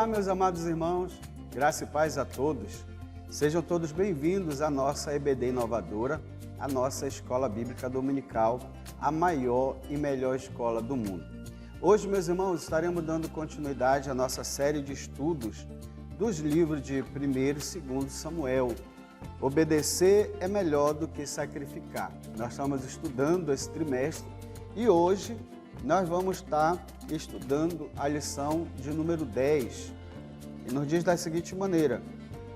Olá, meus amados irmãos, graça e paz a todos. Sejam todos bem-vindos à nossa EBD Inovadora, a nossa escola bíblica dominical, a maior e melhor escola do mundo. Hoje, meus irmãos, estaremos dando continuidade à nossa série de estudos dos livros de 1º e 2º Samuel. Obedecer é melhor do que sacrificar. Nós estamos estudando esse trimestre e hoje nós vamos estar estudando a lição de número 10. E nos diz da seguinte maneira: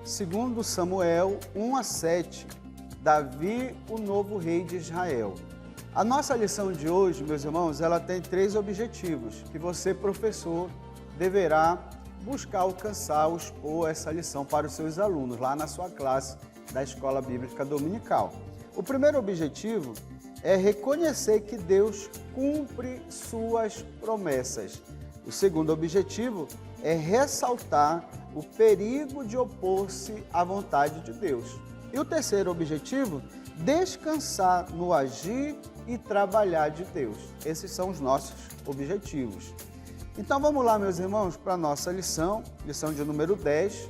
2 Samuel 1-7, Davi, o novo rei de Israel. A nossa lição de hoje, meus irmãos, ela tem 3 objetivos que você, professor, deverá buscar alcançar ou expor essa lição para os seus alunos, lá na sua classe da Escola Bíblica Dominical. O primeiro objetivo é reconhecer que Deus cumpre suas promessas. O segundo objetivo é ressaltar o perigo de opor-se à vontade de Deus. E o terceiro objetivo, descansar no agir e trabalhar de Deus. Esses são os nossos objetivos. Então vamos lá, meus irmãos, para a nossa lição de número 10.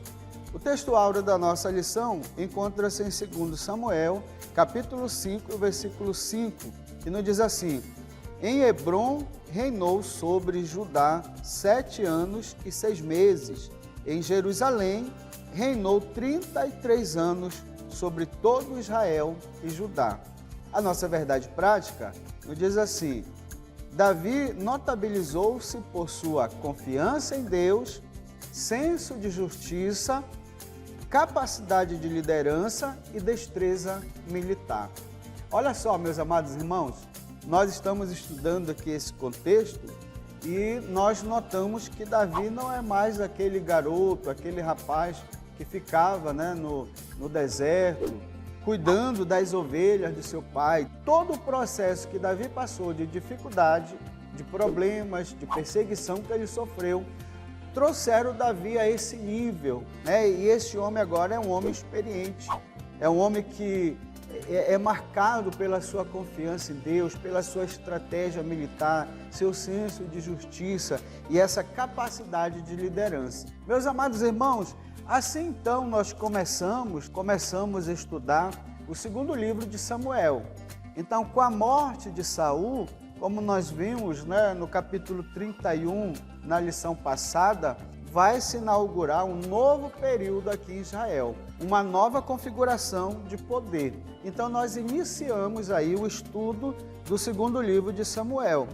O texto áureo da nossa lição encontra-se em 2 Samuel, capítulo 5, versículo 5, que nos diz assim: em Hebrom reinou sobre Judá 7 anos e 6 meses. Em Jerusalém reinou 33 anos sobre todo Israel e Judá. A nossa verdade prática nos diz assim: Davi notabilizou-se por sua confiança em Deus, senso de justiça, capacidade de liderança e destreza militar. Olha só, meus amados irmãos, nós estamos estudando aqui esse contexto e nós notamos que Davi não é mais aquele garoto, aquele rapaz que ficava no deserto, cuidando das ovelhas de seu pai. Todo o processo que Davi passou de dificuldade, de problemas, de perseguição que ele sofreu, trouxeram Davi a esse nível, né? E esse homem agora é um homem experiente, é um homem que é marcado pela sua confiança em Deus, pela sua estratégia militar, seu senso de justiça e essa capacidade de liderança. Meus amados irmãos, assim então nós começamos a estudar o 2º livro de Samuel. Então, com a morte de Saul, como nós vimos, no capítulo 31, na lição passada, vai se inaugurar um novo período aqui em Israel, uma nova configuração de poder. Então nós iniciamos aí o estudo do 2º livro de Samuel.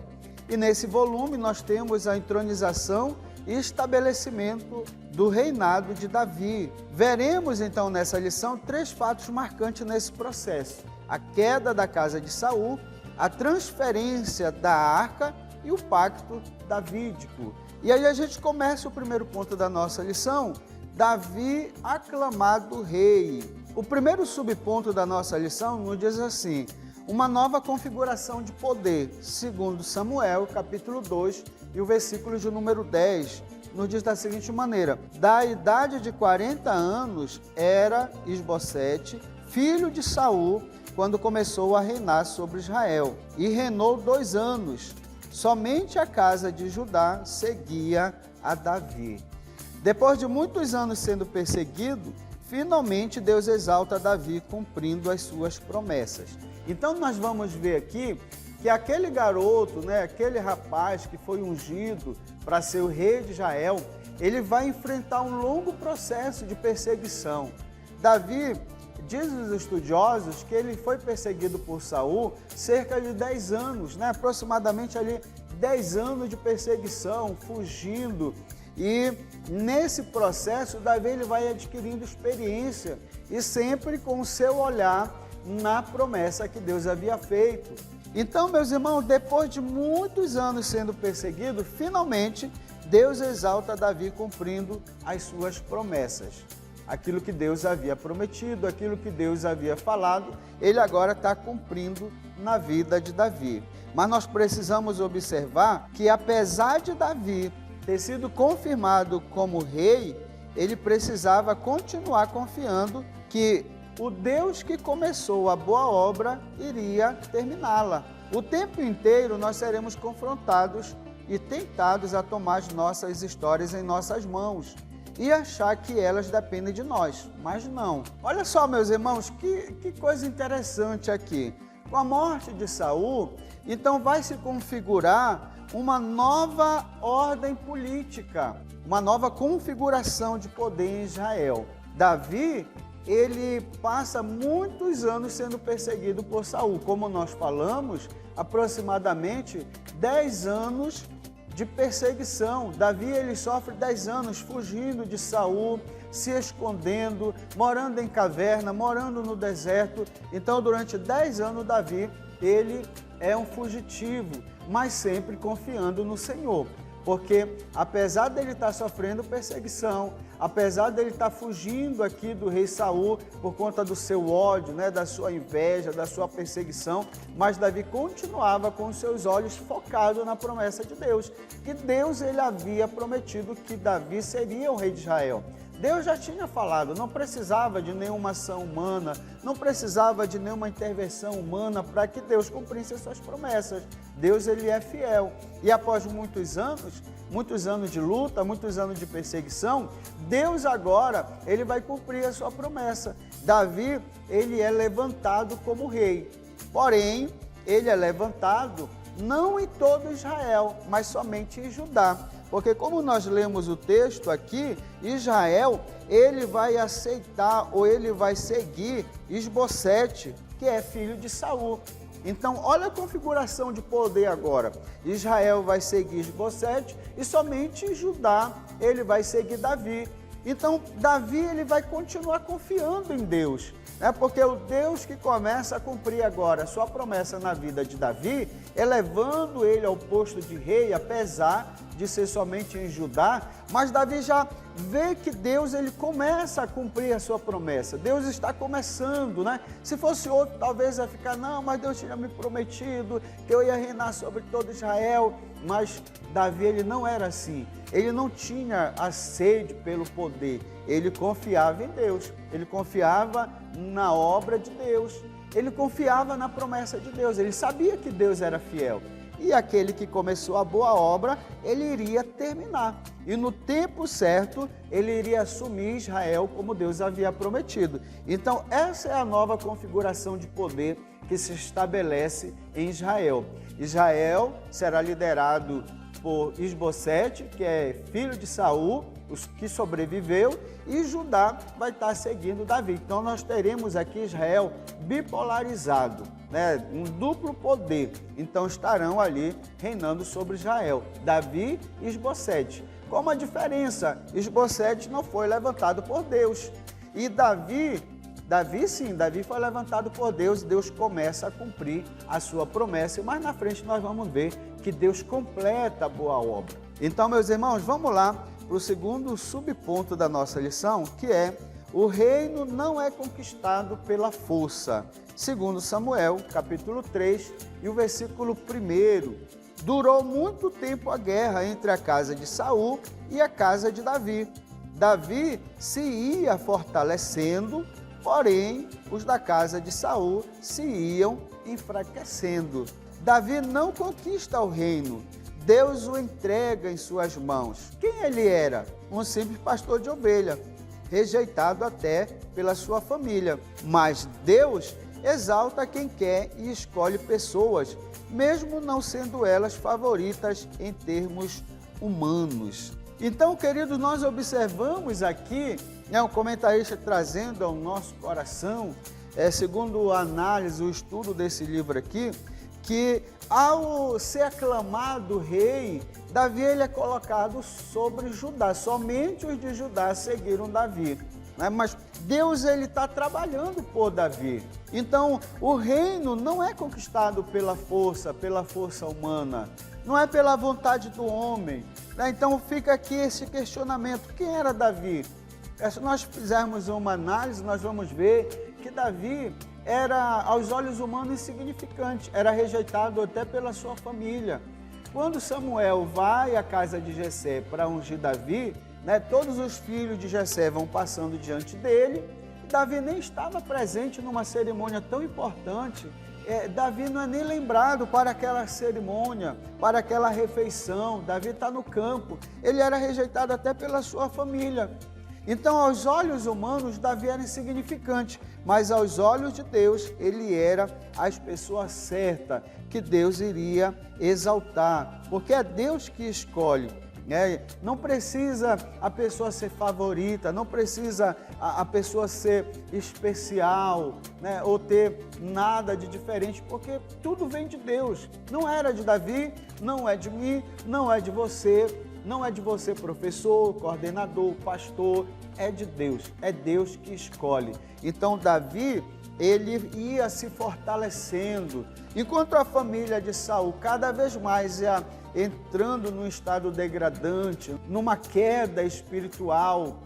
E nesse volume nós temos a entronização e estabelecimento do reinado de Davi. Veremos então nessa lição 3 fatos marcantes nesse processo: a queda da casa de Saul, a transferência da arca e o pacto davídico. E aí a gente começa o primeiro ponto da nossa lição: Davi aclamado rei. O primeiro subponto da nossa lição nos diz assim: uma nova configuração de poder. 2 Samuel, capítulo 2, e o versículo de número 10, nos diz da seguinte maneira: da idade de 40 anos era Isbosete, filho de Saul, quando começou a reinar sobre Israel, e reinou 2 anos. Somente a casa de Judá seguia a Davi. Depois de muitos anos sendo perseguido, finalmente Deus exalta Davi cumprindo as suas promessas. Então nós vamos ver aqui que aquele garoto, aquele rapaz que foi ungido para ser o rei de Israel, ele vai enfrentar um longo processo de perseguição. Davi, diz os estudiosos que ele foi perseguido por Saul cerca de 10 anos, aproximadamente ali 10 anos de perseguição, fugindo. E nesse processo, Davi ele vai adquirindo experiência e sempre com o seu olhar na promessa que Deus havia feito. Então, meus irmãos, depois de muitos anos sendo perseguido, finalmente Deus exalta Davi cumprindo as suas promessas. Aquilo que Deus havia prometido, aquilo que Deus havia falado, ele agora está cumprindo na vida de Davi. Mas nós precisamos observar que, apesar de Davi ter sido confirmado como rei, ele precisava continuar confiando que o Deus que começou a boa obra iria terminá-la. O tempo inteiro nós seremos confrontados e tentados a tomar as nossas histórias em nossas mãos e achar que elas dependem de nós, mas não. Olha só, meus irmãos, que coisa interessante aqui. Com a morte de Saul, então vai se configurar uma nova ordem política, uma nova configuração de poder em Israel. Davi, ele passa muitos anos sendo perseguido por Saul, como nós falamos, aproximadamente 10 anos de perseguição. Davi, ele sofre 10 anos fugindo de Saul, se escondendo, morando em caverna, morando no deserto. Então, durante 10 anos, Davi, ele é um fugitivo, mas sempre confiando no Senhor. Porque apesar dele estar sofrendo perseguição, apesar dele estar fugindo aqui do rei Saul por conta do seu ódio, da sua inveja, da sua perseguição, mas Davi continuava com os seus olhos focados na promessa de Deus, que Deus ele havia prometido que Davi seria o rei de Israel. Deus já tinha falado, não precisava de nenhuma ação humana, não precisava de nenhuma intervenção humana para que Deus cumprisse as suas promessas. Deus ele é fiel. E após muitos anos de luta, muitos anos de perseguição, Deus agora ele vai cumprir a sua promessa. Davi, ele é levantado como rei. Porém, ele é levantado não em todo Israel, mas somente em Judá. Porque como nós lemos o texto aqui, Israel, ele vai aceitar ou ele vai seguir Isbosete, que é filho de Saul. Então, olha a configuração de poder agora. Israel vai seguir Isbosete e somente Judá, ele vai seguir Davi. Então, Davi, ele vai continuar confiando em Deus, porque o Deus que começa a cumprir agora a sua promessa na vida de Davi, elevando ele ao posto de rei, apesar de ser somente em Judá, mas Davi já vê que Deus ele começa a cumprir a sua promessa. Deus está começando, Se fosse outro, talvez ia ficar, não, mas Deus tinha me prometido que eu ia reinar sobre todo Israel. Mas Davi, ele não era assim. Ele não tinha a sede pelo poder. Ele confiava em Deus. Ele confiava na obra de Deus. Ele confiava na promessa de Deus. Ele sabia que Deus era fiel. E aquele que começou a boa obra, ele iria terminar. E no tempo certo, ele iria assumir Israel como Deus havia prometido. Então, essa é a nova configuração de poder que se estabelece em Israel. Israel será liderado por Isbosete, que é filho de Saul, que sobreviveu, e Judá vai estar seguindo Davi. Então, nós teremos aqui Israel bipolarizado, um duplo poder. Então, estarão ali reinando sobre Israel, Davi e Isbosete. Qual a diferença? Isbosete não foi levantado por Deus. E Davi foi levantado por Deus, e Deus começa a cumprir a sua promessa, mas na frente nós vamos ver que Deus completa a boa obra. Então, meus irmãos, vamos lá para o segundo subponto da nossa lição, que é: o reino não é conquistado pela força. Segundo Samuel, capítulo 3, e o versículo 1. Durou muito tempo a guerra entre a casa de Saul e a casa de Davi. Davi se ia fortalecendo, porém, os da casa de Saul se iam enfraquecendo. Davi não conquista o reino, Deus o entrega em suas mãos. Quem ele era? Um simples pastor de ovelha, rejeitado até pela sua família. Mas Deus exalta quem quer e escolhe pessoas, mesmo não sendo elas favoritas em termos humanos. Então, queridos, nós observamos aqui, um comentarista trazendo ao nosso coração, segundo a análise, o estudo desse livro aqui, que ao ser aclamado rei, Davi ele é colocado sobre Judá. Somente os de Judá seguiram Davi. Mas Deus ele está trabalhando por Davi. Então, o reino não é conquistado pela força humana, não é pela vontade do homem. Então, fica aqui esse questionamento: quem era Davi? Se nós fizermos uma análise, nós vamos ver que Davi era, aos olhos humanos, insignificante, era rejeitado até pela sua família. Quando Samuel vai à casa de Jessé para ungir Davi, todos os filhos de Jessé vão passando diante dele. Davi nem estava presente numa cerimônia tão importante Davi não é nem lembrado para aquela cerimônia, para aquela refeição. Davi está no campo, ele era rejeitado até pela sua família. Então, aos olhos humanos, Davi era insignificante, mas aos olhos de Deus, ele era a pessoa certa, que Deus iria exaltar, porque é Deus que escolhe. Não precisa a pessoa ser favorita, não precisa a pessoa ser especial, ou ter nada de diferente, porque tudo vem de Deus. Não era de Davi, não é de mim, não é de você, não é de você, professor, coordenador, pastor, é de Deus. É Deus que escolhe. Então, Davi, ele ia se fortalecendo, enquanto a família de Saul cada vez mais ia entrando num estado degradante, numa queda espiritual,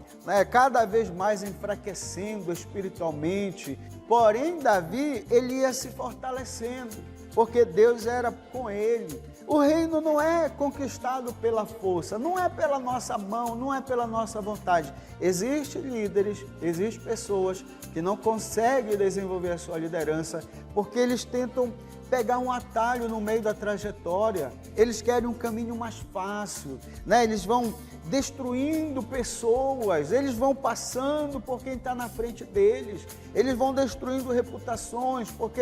cada vez mais enfraquecendo espiritualmente. Porém, Davi, ele ia se fortalecendo, porque Deus era com ele. O reino não é conquistado pela força, não é pela nossa mão, não é pela nossa vontade. Existem líderes, existem pessoas que não conseguem desenvolver a sua liderança porque eles tentam pegar um atalho no meio da trajetória, eles querem um caminho mais fácil, eles vão destruindo pessoas, eles vão passando por quem está na frente deles, eles vão destruindo reputações, porque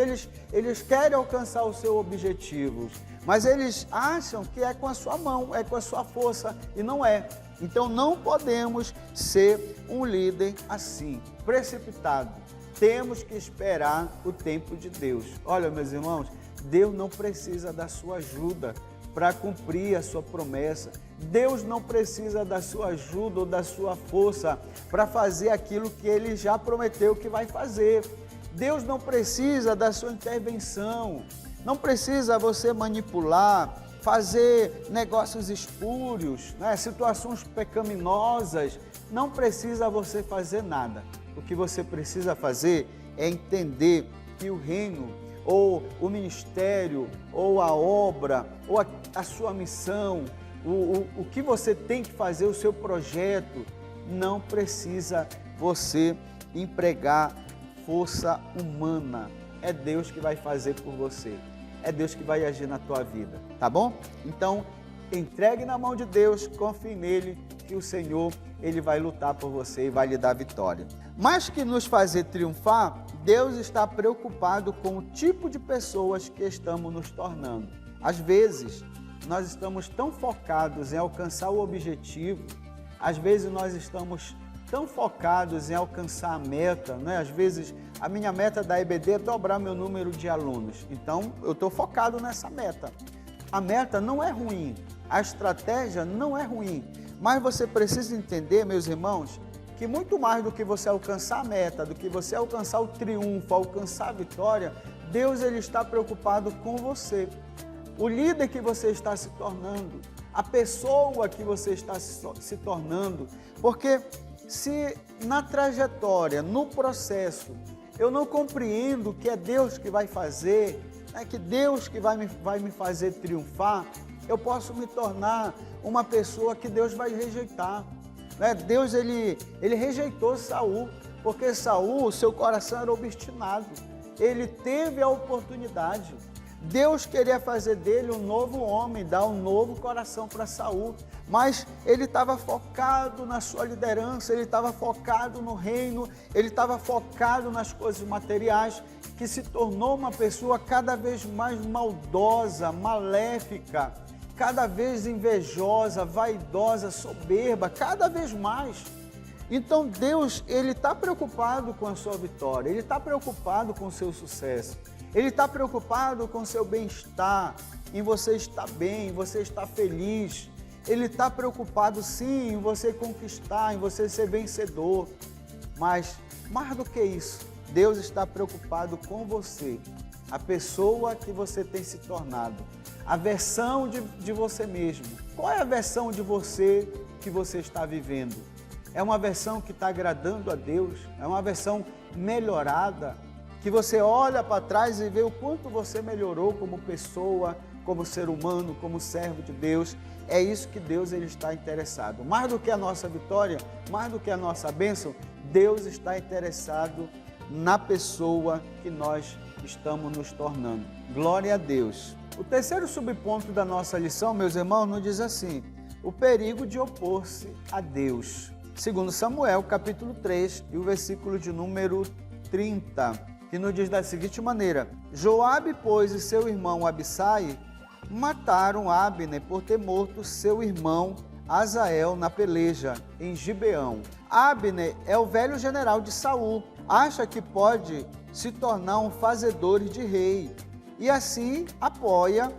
eles querem alcançar os seus objetivos, mas eles acham que é com a sua mão, é com a sua força, e não é. Então não podemos ser um líder assim, precipitado. Temos que esperar o tempo de Deus. Olha, meus irmãos, Deus não precisa da sua ajuda para cumprir a sua promessa. Deus não precisa da sua ajuda ou da sua força para fazer aquilo que Ele já prometeu que vai fazer. Deus não precisa da sua intervenção. Não precisa você manipular, fazer negócios espúrios, situações pecaminosas. Não precisa você fazer nada. O que você precisa fazer é entender que o reino, ou o ministério, ou a obra, ou a sua missão, o que você tem que fazer, o seu projeto, não precisa você empregar força humana. É Deus que vai fazer por você. É Deus que vai agir na tua vida, tá bom? Então, entregue na mão de Deus, confie nele, que o Senhor, Ele vai lutar por você e vai lhe dar vitória. Mais que nos fazer triunfar, Deus está preocupado com o tipo de pessoas que estamos nos tornando. Às vezes, nós estamos tão focados em alcançar o objetivo, às vezes nós estamos tão focados em alcançar a meta, Às vezes, a minha meta da EBD é dobrar meu número de alunos. Então, eu estou focado nessa meta. A meta não é ruim, a estratégia não é ruim, mas você precisa entender, meus irmãos, que muito mais do que você alcançar a meta, do que você alcançar o triunfo, alcançar a vitória, Deus ele está preocupado com você. O líder que você está se tornando, a pessoa que você está se tornando, porque se na trajetória, no processo, eu não compreendo que é Deus que vai fazer, que Deus que vai me fazer triunfar, eu posso me tornar uma pessoa que Deus vai rejeitar. Deus ele rejeitou Saul, porque Saul, seu coração era obstinado, ele teve a oportunidade. Deus queria fazer dele um novo homem, dar um novo coração para Saul, mas ele estava focado na sua liderança, ele estava focado no reino, ele estava focado nas coisas materiais, que se tornou uma pessoa cada vez mais maldosa, maléfica, cada vez invejosa, vaidosa, soberba, cada vez mais. Então Deus, ele está preocupado com a sua vitória, ele está preocupado com o seu sucesso, ele está preocupado com o seu bem-estar, em você estar bem, em você estar feliz. Ele está preocupado sim em você conquistar, em você ser vencedor. Mas, mais do que isso, Deus está preocupado com você, a pessoa que você tem se tornado, a versão de você mesmo. Qual é a versão de você que você está vivendo? É uma versão que está agradando a Deus? É uma versão melhorada? Que você olha para trás e vê o quanto você melhorou como pessoa, como ser humano, como servo de Deus. É isso que Deus ele está interessado. Mais do que a nossa vitória, mais do que a nossa bênção, Deus está interessado na pessoa que nós estamos nos tornando. Glória a Deus. O terceiro subponto da nossa lição, meus irmãos, nos diz assim: o perigo de opor-se a Deus. Segundo Samuel, capítulo 3, e o versículo de número 30, que nos diz da seguinte maneira: Joabe, pois, e seu irmão Abissai mataram Abner por ter morto seu irmão Asael na peleja em Gibeão. Abner é o velho general de Saul, acha que pode se tornar um fazedor de rei e assim apoia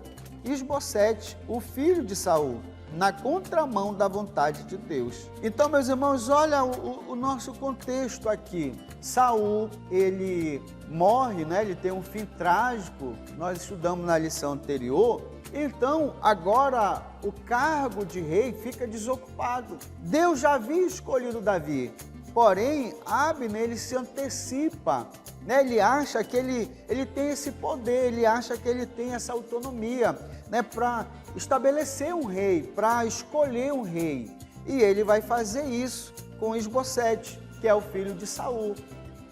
Isbosete, o filho de Saul, na contramão da vontade de Deus. Então, meus irmãos, olha o nosso contexto aqui. Saul, ele morre, né? Ele tem um fim trágico, nós estudamos na lição anterior. Então, agora o cargo de rei fica desocupado. Deus já havia escolhido Davi, porém, Abner, ele se antecipa, né? Ele acha que ele tem esse poder, ele acha que ele tem essa autonomia, né? Para estabelecer um rei, para escolher um rei. E ele vai fazer isso com Isbosete, que é o filho de Saul,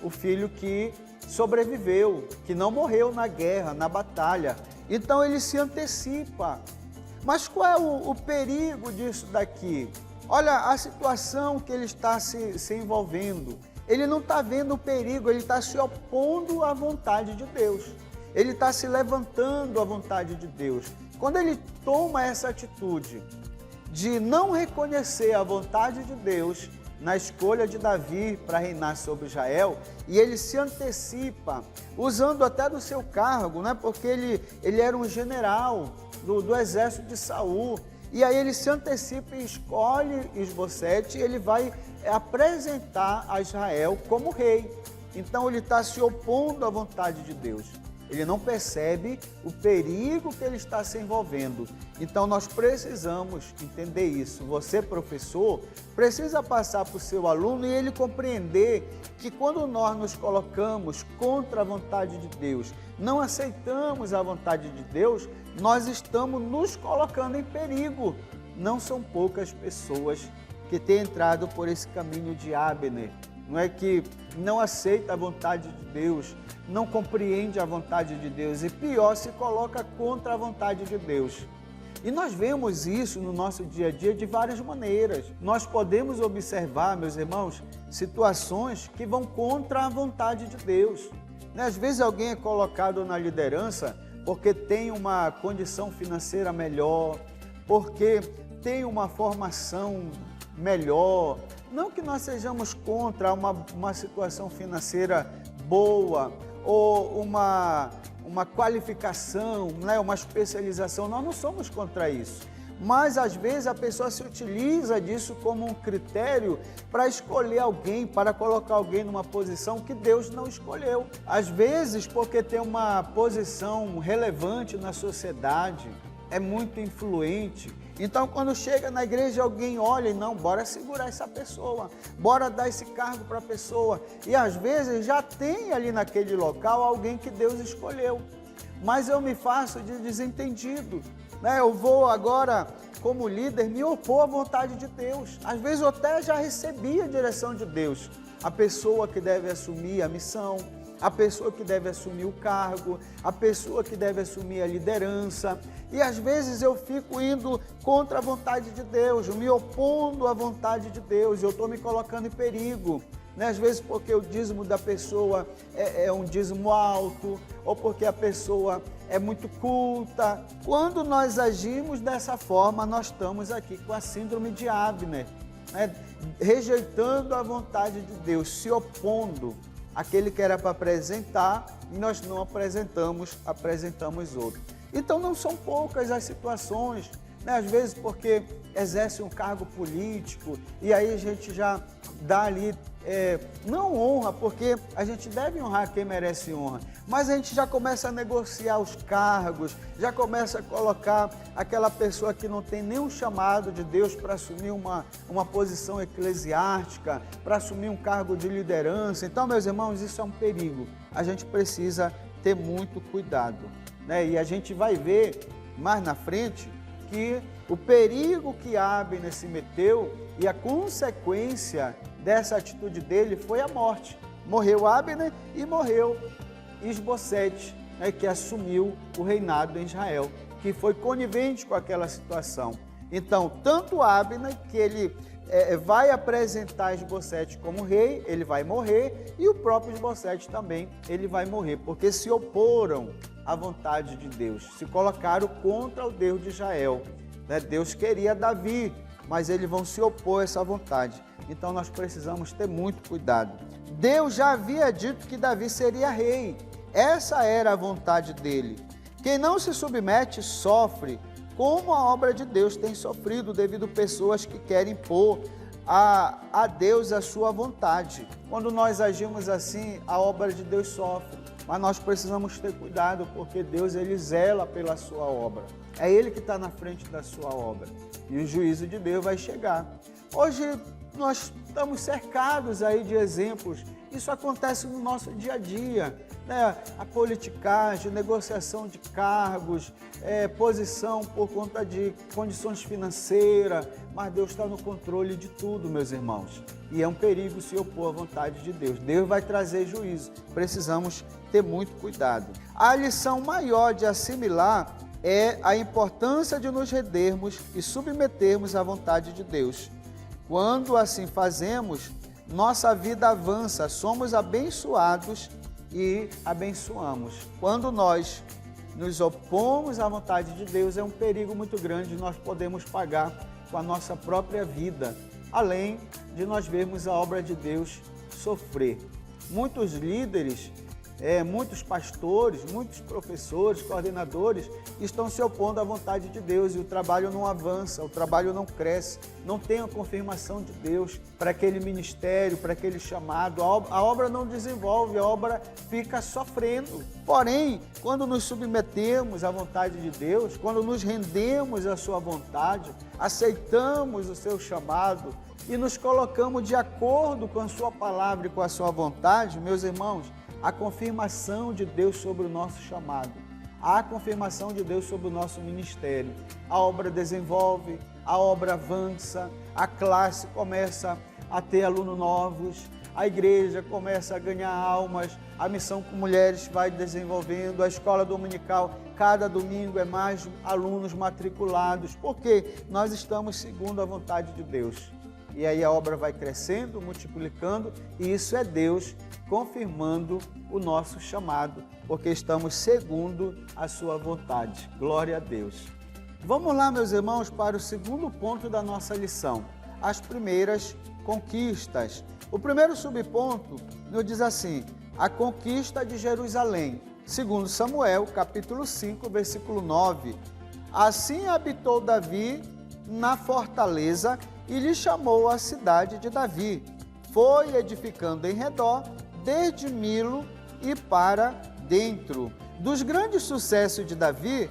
o filho que sobreviveu, que não morreu na guerra, na batalha. Então ele se antecipa. Mas qual é o perigo disso daqui? Olha a situação que ele está se envolvendo. Ele não está vendo o perigo, ele está se opondo à vontade de Deus. Ele está se levantando à vontade de Deus. Quando ele toma essa atitude de não reconhecer a vontade de Deus na escolha de Davi para reinar sobre Israel, e ele se antecipa, usando até do seu cargo, né? Porque ele era um general do exército de Saul, e aí ele se antecipa e escolhe Isbosete, e ele vai apresentar a Israel como rei. Então ele está se opondo à vontade de Deus. Ele não percebe o perigo que ele está se envolvendo. Então nós precisamos entender isso. Você, professor, precisa passar para o seu aluno e ele compreender que quando nós nos colocamos contra a vontade de Deus, não aceitamos a vontade de Deus, nós estamos nos colocando em perigo. Não são poucas pessoas que têm entrado por esse caminho de Abner. Não é que não aceita a vontade de Deus, não compreende a vontade de Deus e pior, se coloca contra a vontade de Deus. E nós vemos isso no nosso dia a dia de várias maneiras. Nós podemos observar, meus irmãos, situações que vão contra a vontade de Deus. Às vezes alguém é colocado na liderança porque tem uma condição financeira melhor, porque tem uma formação melhor. Não que nós sejamos contra uma situação financeira boa ou uma qualificação, né, uma especialização, nós não somos contra isso. Mas às vezes a pessoa se utiliza disso como um critério para escolher alguém, para colocar alguém numa posição que Deus não escolheu. Às vezes porque tem uma posição relevante na sociedade, é muito influente. Então, quando chega na igreja, alguém olha e não, bora segurar essa pessoa, bora dar esse cargo para a pessoa. E às vezes já tem ali naquele local alguém que Deus escolheu. Mas eu me faço de desentendido, né? Eu vou agora, como líder, me opor à vontade de Deus. Às vezes eu até já recebi a direção de Deus. A pessoa que deve assumir a missão, a pessoa que deve assumir o cargo, a pessoa que deve assumir a liderança. E às vezes eu fico indo contra a vontade de Deus, me opondo à vontade de Deus, eu estou me colocando em perigo. Né? Às vezes porque o dízimo da pessoa é um dízimo alto, ou porque a pessoa é muito culta. Quando nós agimos dessa forma, nós estamos aqui com a síndrome de Abner, né? Rejeitando a vontade de Deus, se opondo. Aquele que era para apresentar, e nós não apresentamos, apresentamos outro. Então não são poucas as situações, né? Às vezes porque exerce um cargo político, e aí a gente já dá ali, não honra, porque a gente deve honrar quem merece honra, mas a gente já começa a negociar os cargos, já começa a colocar aquela pessoa que não tem nenhum chamado de Deus para assumir uma posição eclesiástica, para assumir um cargo de liderança. Então, meus irmãos, isso é um perigo. A gente precisa ter muito cuidado, né? E a gente vai ver mais na frente que o perigo que Abner se meteu e a consequência dessa atitude dele foi a morte. Morreu Abner e morreu Isbosete, né, que assumiu o reinado em Israel, que foi conivente com aquela situação. Então, tanto Abner, que ele vai apresentar Isbosete como rei, ele vai morrer, e o próprio Isbosete também, ele vai morrer, porque se oporam à vontade de Deus, se colocaram contra o Deus de Israel. Né? Deus queria Davi, mas eles vão se opor a essa vontade. Então nós precisamos ter muito cuidado. Deus já havia dito que Davi seria rei. Essa era a vontade dele. Quem não se submete sofre, como a obra de Deus tem sofrido devido a pessoas que querem impor a Deus a sua vontade. Quando nós agimos assim, a obra de Deus sofre. Mas nós precisamos ter cuidado, porque Deus, ele zela pela sua obra. É Ele que está na frente da sua obra. E o juízo de Deus vai chegar. Hoje nós estamos cercados aí de exemplos. Isso acontece no nosso dia a dia, né? A politicagem, negociação de cargos, posição por conta de condições financeiras, mas Deus está no controle de tudo, meus irmãos. E é um perigo se opor à vontade de Deus. Deus vai trazer juízo. Precisamos ter muito cuidado. A lição maior de assimilar é a importância de nos rendermos e submetermos à vontade de Deus. Quando assim fazemos, nossa vida avança, somos abençoados e abençoamos. Quando nós nos opomos à vontade de Deus, é um perigo muito grande, nós podemos pagar com a nossa própria vida, além de nós vermos a obra de Deus sofrer. Muitos líderes, muitos pastores, muitos professores, coordenadores estão se opondo à vontade de Deus e o trabalho não avança, o trabalho não cresce, não tem a confirmação de Deus para aquele ministério, para aquele chamado, a obra não desenvolve, a obra fica sofrendo. Porém, quando nos submetemos à vontade de Deus, quando nos rendemos à sua vontade, aceitamos o seu chamado e nos colocamos de acordo com a sua palavra e com a sua vontade, meus irmãos, a confirmação de Deus sobre o nosso chamado, a confirmação de Deus sobre o nosso ministério. A obra desenvolve, a obra avança, a classe começa a ter alunos novos, a igreja começa a ganhar almas, a missão com mulheres vai desenvolvendo, a escola dominical, cada domingo é mais alunos matriculados, porque nós estamos segundo a vontade de Deus. E aí a obra vai crescendo, multiplicando, e isso é Deus confirmando o nosso chamado, porque estamos segundo a sua vontade. Glória a Deus. Vamos lá, meus irmãos, para o segundo ponto da nossa lição, as primeiras conquistas. O primeiro subponto nos diz assim, a conquista de Jerusalém. Segundo Samuel, capítulo 5, versículo 9. Assim habitou Davi na fortaleza e lhe chamou a cidade de Davi. Foi edificando em redor, desde Milo e para dentro. Dos grandes sucessos de Davi,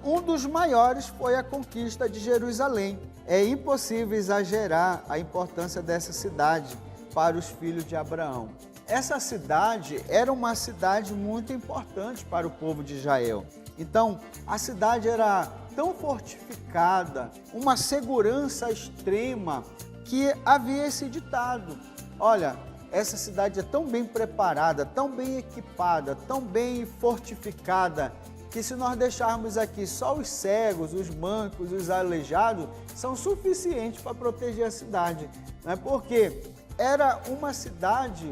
um dos maiores foi a conquista de Jerusalém. É impossível exagerar a importância dessa cidade para os filhos de Abraão. Essa cidade era uma cidade muito importante para o povo de Israel. Então, a cidade era tão fortificada, uma segurança extrema, que havia esse ditado: olha, essa cidade é tão bem preparada, tão bem equipada, tão bem fortificada, que se nós deixarmos aqui só os cegos, os mancos, os aleijados, são suficientes para proteger a cidade. Né? Porque era uma cidade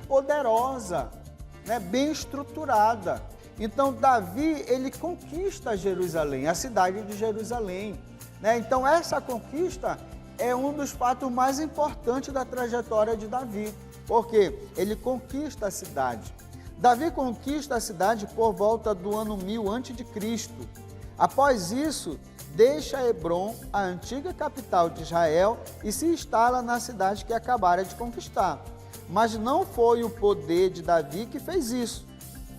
poderosa, né? Bem estruturada. Então Davi, ele conquista Jerusalém, a cidade de Jerusalém. Né? Então essa conquista é um dos fatos mais importantes da trajetória de Davi, porque ele conquista a cidade. Davi conquista a cidade por volta do ano 1000 a.C. Após isso, deixa Hebrom, a antiga capital de Israel, e se instala na cidade que acabara de conquistar. Mas não foi o poder de Davi que fez isso.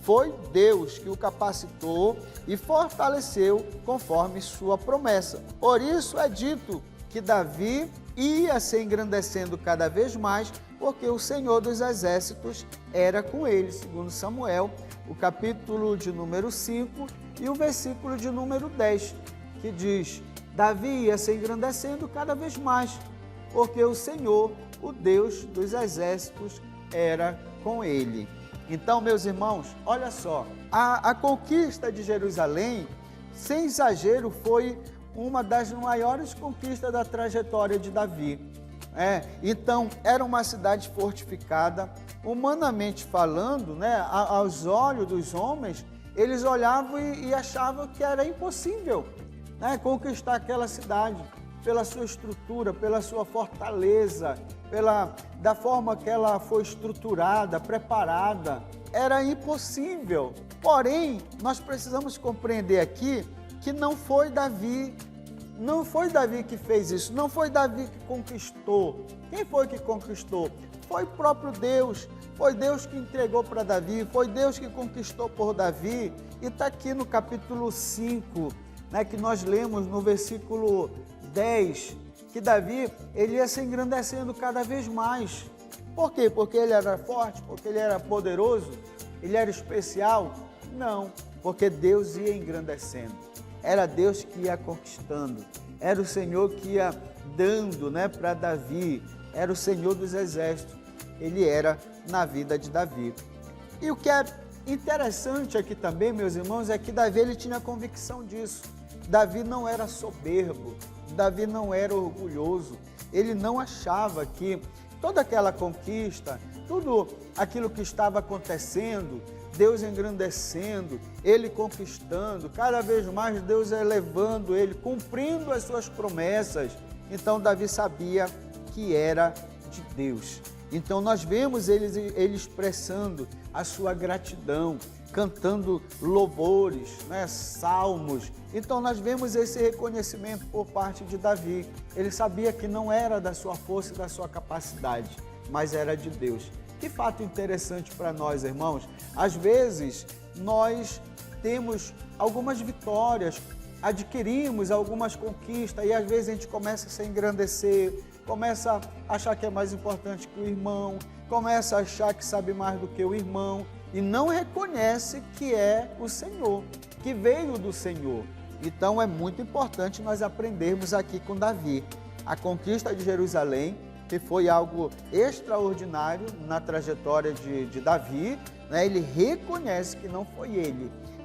Foi Deus que o capacitou e fortaleceu conforme sua promessa. Por isso é dito que Davi ia se engrandecendo cada vez mais, porque o Senhor dos Exércitos era com ele, segundo Samuel, o capítulo de número 5 e o versículo de número 10, que diz: Davi ia se engrandecendo cada vez mais, porque o Senhor, o Deus dos Exércitos, era com ele. Então, meus irmãos, olha só, a conquista de Jerusalém, sem exagero, foi uma das maiores conquistas da trajetória de Davi. Então, era uma cidade fortificada, humanamente falando, né, aos olhos dos homens, eles olhavam e achavam que era impossível, né, conquistar aquela cidade, pela sua estrutura, pela sua fortaleza, da forma que ela foi estruturada, preparada. Era impossível. Porém, nós precisamos compreender aqui que não foi Davi que fez isso, não foi Davi que conquistou. Quem foi que conquistou? Foi o próprio Deus. Foi Deus que entregou para Davi, foi Deus que conquistou por Davi. E está aqui no capítulo 5, né, que nós lemos no versículo 10, que Davi, ele ia se engrandecendo cada vez mais. Por quê? Porque ele era forte, porque ele era poderoso, ele era especial? Não, porque Deus ia engrandecendo. Era Deus que ia conquistando, era o Senhor que ia dando, né, para Davi, era o Senhor dos exércitos, ele era na vida de Davi. E o que é interessante aqui também, meus irmãos, é que Davi, ele tinha convicção disso. Davi não era soberbo, Davi não era orgulhoso, ele não achava que toda aquela conquista, tudo aquilo que estava acontecendo, Deus engrandecendo, ele conquistando, cada vez mais Deus elevando ele, cumprindo as suas promessas. Então Davi sabia que era de Deus. Então nós vemos ele expressando a sua gratidão, cantando louvores, né, salmos. Então nós vemos esse reconhecimento por parte de Davi. Ele sabia que não era da sua força e da sua capacidade, mas era de Deus. Que fato interessante para nós, irmãos. Às vezes nós temos algumas vitórias, adquirimos algumas conquistas e às vezes a gente começa a se engrandecer, começa a achar que é mais importante que o irmão, começa a achar que sabe mais do que o irmão e não reconhece que é o Senhor, que veio do Senhor. Então é muito importante nós aprendermos aqui com Davi. A conquista de Jerusalém, que foi algo extraordinário na trajetória de Davi, né? Ele reconhece que não foi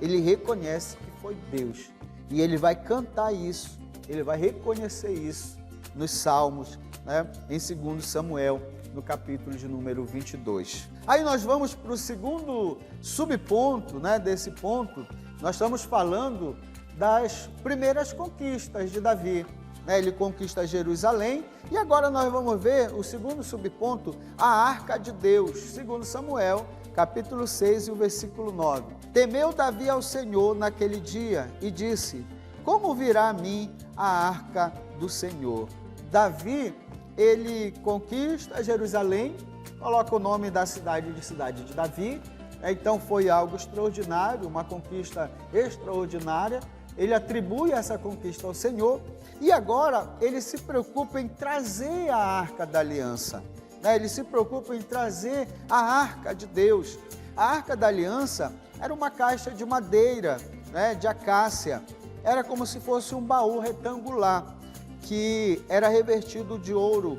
ele reconhece que foi Deus. E ele vai cantar isso, ele vai reconhecer isso nos Salmos, né? Em 2 Samuel, no capítulo de número 22. Aí nós vamos para o segundo subponto, né, desse ponto. Nós estamos falando das primeiras conquistas de Davi. Ele conquista Jerusalém e agora nós vamos ver o segundo subponto, a Arca de Deus, 2 Samuel, capítulo 6 e o versículo 9. Temeu Davi ao Senhor naquele dia e disse: como virá a mim a Arca do Senhor? Davi, ele conquista Jerusalém, coloca o nome da cidade de Davi, então foi algo extraordinário, uma conquista extraordinária. Ele atribui essa conquista ao Senhor e agora ele se preocupa em trazer a Arca da Aliança, né? Ele se preocupa em trazer a Arca de Deus. A Arca da Aliança era uma caixa de madeira, né, de acácia, era como se fosse um baú retangular, que era revestido de ouro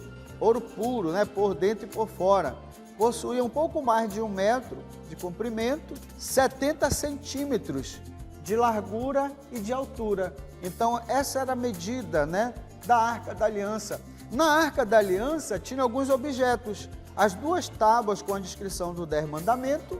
puro, né, por dentro e por fora. Possuía um pouco mais de 1 metro de comprimento, 70 centímetros de largura e de altura. Então essa era a medida, né, da Arca da Aliança. Na Arca da Aliança tinha alguns objetos, as 2 tábuas com a descrição do 10 mandamentos,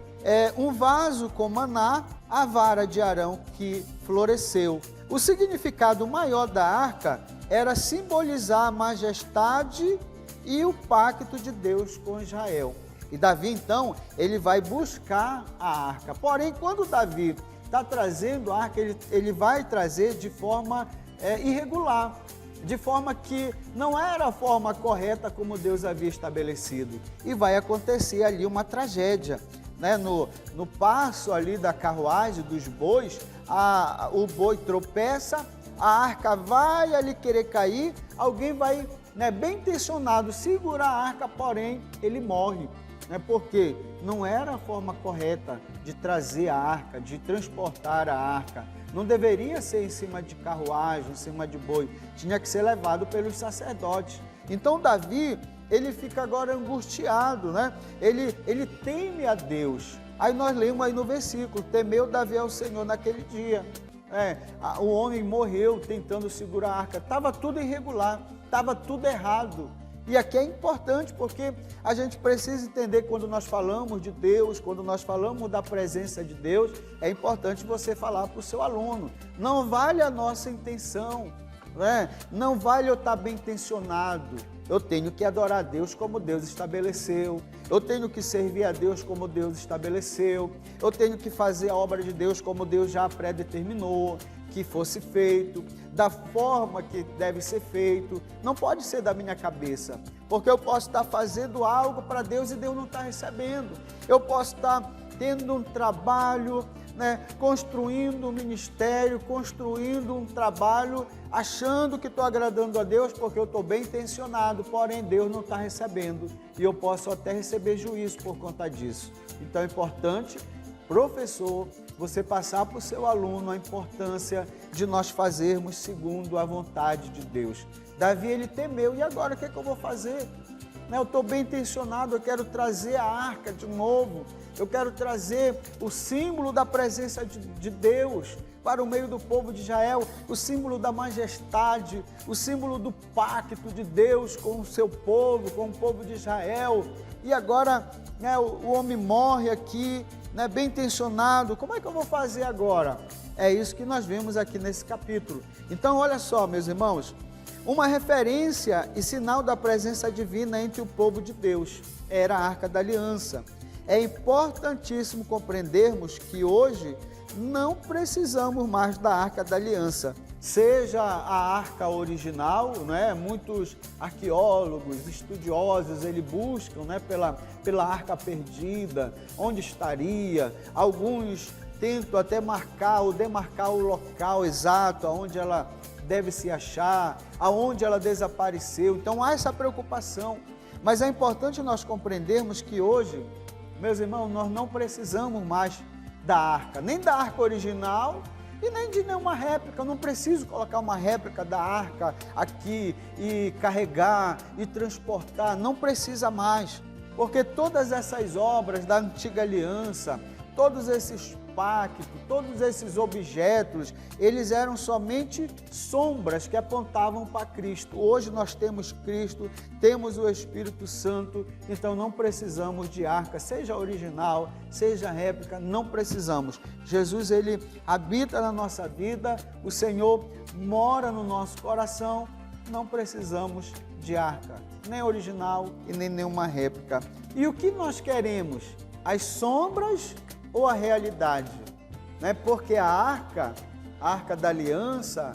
um vaso com maná, a vara de Arão que floresceu. O significado maior da arca era simbolizar a majestade e o pacto de Deus com Israel. E Davi, então, ele vai buscar a arca. Porém, quando Davi está trazendo a arca, ele vai trazer de forma irregular, de forma que não era a forma correta como Deus havia estabelecido. E vai acontecer ali uma tragédia, né? No passo ali da carruagem, dos bois, o boi tropeça, a arca vai ali querer cair, alguém vai, né, bem intencionado segurar a arca, porém ele morre. Porque não era a forma correta de trazer a arca, de transportar a arca. Não deveria ser em cima de carruagem, em cima de boi, tinha que ser levado pelos sacerdotes. Então Davi, ele fica agora angustiado, né? Ele teme a Deus. Aí nós lemos aí no versículo, temeu Davi ao Senhor naquele dia. O homem morreu tentando segurar a arca, estava tudo irregular, estava tudo errado. E aqui é importante porque a gente precisa entender quando nós falamos de Deus, quando nós falamos da presença de Deus, é importante você falar para o seu aluno. Não vale a nossa intenção, não vale eu estar bem intencionado. Eu tenho que adorar a Deus como Deus estabeleceu, eu tenho que servir a Deus como Deus estabeleceu, eu tenho que fazer a obra de Deus como Deus já predeterminou que fosse feito, da forma que deve ser feito. Não pode ser da minha cabeça, porque eu posso estar fazendo algo para Deus e Deus não está recebendo. Eu posso estar tendo um trabalho, construindo um ministério, construindo um trabalho, achando que estou agradando a Deus porque eu estou bem intencionado, porém Deus não está recebendo e eu posso até receber juízo por conta disso. Então é importante, professor, você passar para o seu aluno a importância de nós fazermos segundo a vontade de Deus. Davi, ele temeu, e agora o que eu vou fazer? Eu estou bem intencionado, eu quero trazer a arca de novo, eu quero trazer o símbolo da presença de Deus para o meio do povo de Israel, o símbolo da majestade, o símbolo do pacto de Deus com o seu povo, com o povo de Israel. E agora o homem morre aqui, bem intencionado, como é que eu vou fazer agora? É isso que nós vemos aqui nesse capítulo. Então olha só, meus irmãos, uma referência e sinal da presença divina entre o povo de Deus era a Arca da Aliança. É importantíssimo compreendermos que hoje não precisamos mais da Arca da Aliança. Seja a arca original, muitos arqueólogos, estudiosos, eles buscam pela arca perdida, onde estaria. Alguns tentam até marcar ou demarcar o local exato onde ela deve se achar, aonde ela desapareceu. Então há essa preocupação, mas é importante nós compreendermos que hoje, meus irmãos, nós não precisamos mais da arca, nem da arca original e nem de nenhuma réplica. Eu não preciso colocar uma réplica da arca aqui e carregar e transportar, não precisa mais, porque todas essas obras da antiga aliança, todos esses pactos, todos esses objetos, eles eram somente sombras que apontavam para Cristo. Hoje nós temos Cristo, temos o Espírito Santo, então não precisamos de arca, seja original, seja réplica, não precisamos. Jesus, ele habita na nossa vida, o Senhor mora no nosso coração, não precisamos de arca, nem original e nem nenhuma réplica. E o que nós queremos? As sombras ou a realidade? Porque a arca da aliança,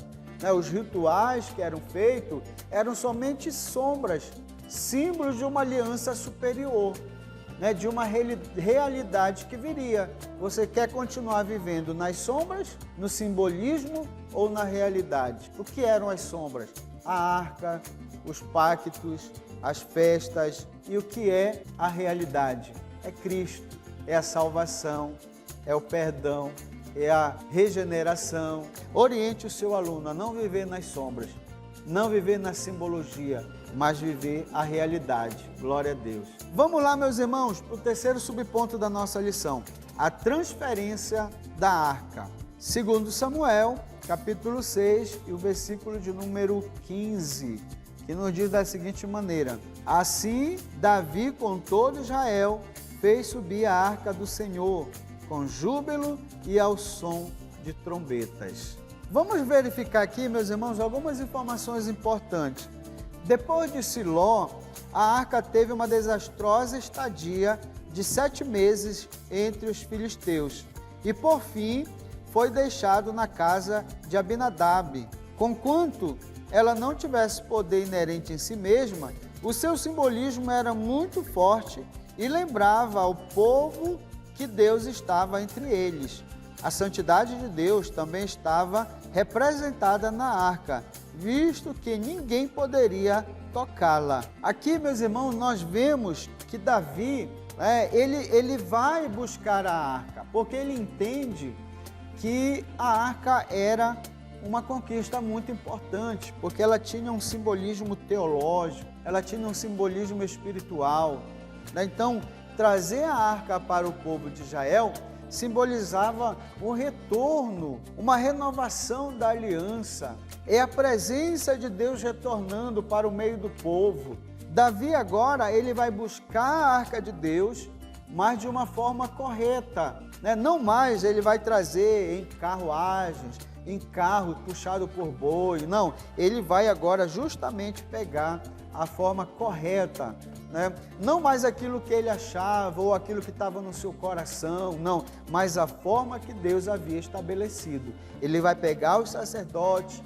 os rituais que eram feitos, eram somente sombras, símbolos de uma aliança superior, de uma realidade que viria. Você quer continuar vivendo nas sombras, no simbolismo ou na realidade? O que eram as sombras? A arca, os pactos, as festas. E o que é a realidade? É Cristo. É a salvação, é o perdão, é a regeneração. Oriente o seu aluno a não viver nas sombras, não viver na simbologia, mas viver a realidade. Glória a Deus. Vamos lá, meus irmãos, para o terceiro subponto da nossa lição, a transferência da arca. Segundo Samuel, capítulo 6, e o versículo de número 15, que nos diz da seguinte maneira: assim Davi com todo Israel fez subir a arca do Senhor com júbilo e ao som de trombetas. Vamos verificar aqui, meus irmãos, algumas informações importantes. Depois de Siló, a arca teve uma desastrosa estadia de 7 meses entre os filisteus e, por fim, foi deixado na casa de Abinadab. Conquanto ela não tivesse poder inerente em si mesma, o seu simbolismo era muito forte e lembrava ao povo que Deus estava entre eles. A santidade de Deus também estava representada na arca, visto que ninguém poderia tocá-la. Aqui, meus irmãos, nós vemos que Davi, ele vai buscar a arca, porque ele entende que a arca era uma conquista muito importante, porque ela tinha um simbolismo teológico, ela tinha um simbolismo espiritual. Então, trazer a arca para o povo de Israel simbolizava um retorno, uma renovação da aliança. É a presença de Deus retornando para o meio do povo. Davi agora, ele vai buscar a arca de Deus, mas de uma forma correta, né? Não mais ele vai trazer em carruagens, em carro puxado por boi, não. Ele vai agora justamente pegar a forma correta, né? Não mais aquilo que ele achava ou aquilo que estava no seu coração, não, mas a forma que Deus havia estabelecido. Ele vai pegar os sacerdotes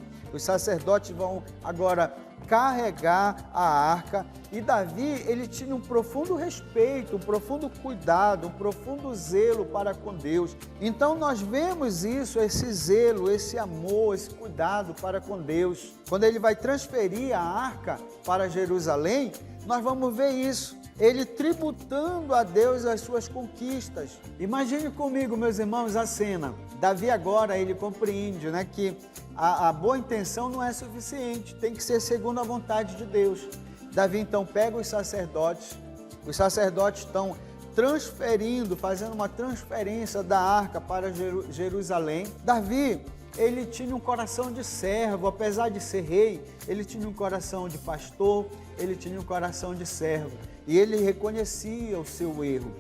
vão agora carregar a arca, e Davi, ele tinha um profundo respeito, um profundo cuidado, um profundo zelo para com Deus. Então nós vemos isso, esse zelo, esse amor, esse cuidado para com Deus. Quando ele vai transferir a arca para Jerusalém, nós vamos ver isso, ele tributando a Deus as suas conquistas. Imagine comigo, meus irmãos, a cena. Davi agora, ele compreende, né, que a boa intenção não é suficiente, tem que ser segundo a vontade de Deus. Davi então pega os sacerdotes estão transferindo, fazendo uma transferência da arca para Jerusalém. Davi, ele tinha um coração de servo, apesar de ser rei, ele tinha um coração de pastor, ele tinha um coração de servo, e ele reconhecia o seu erro.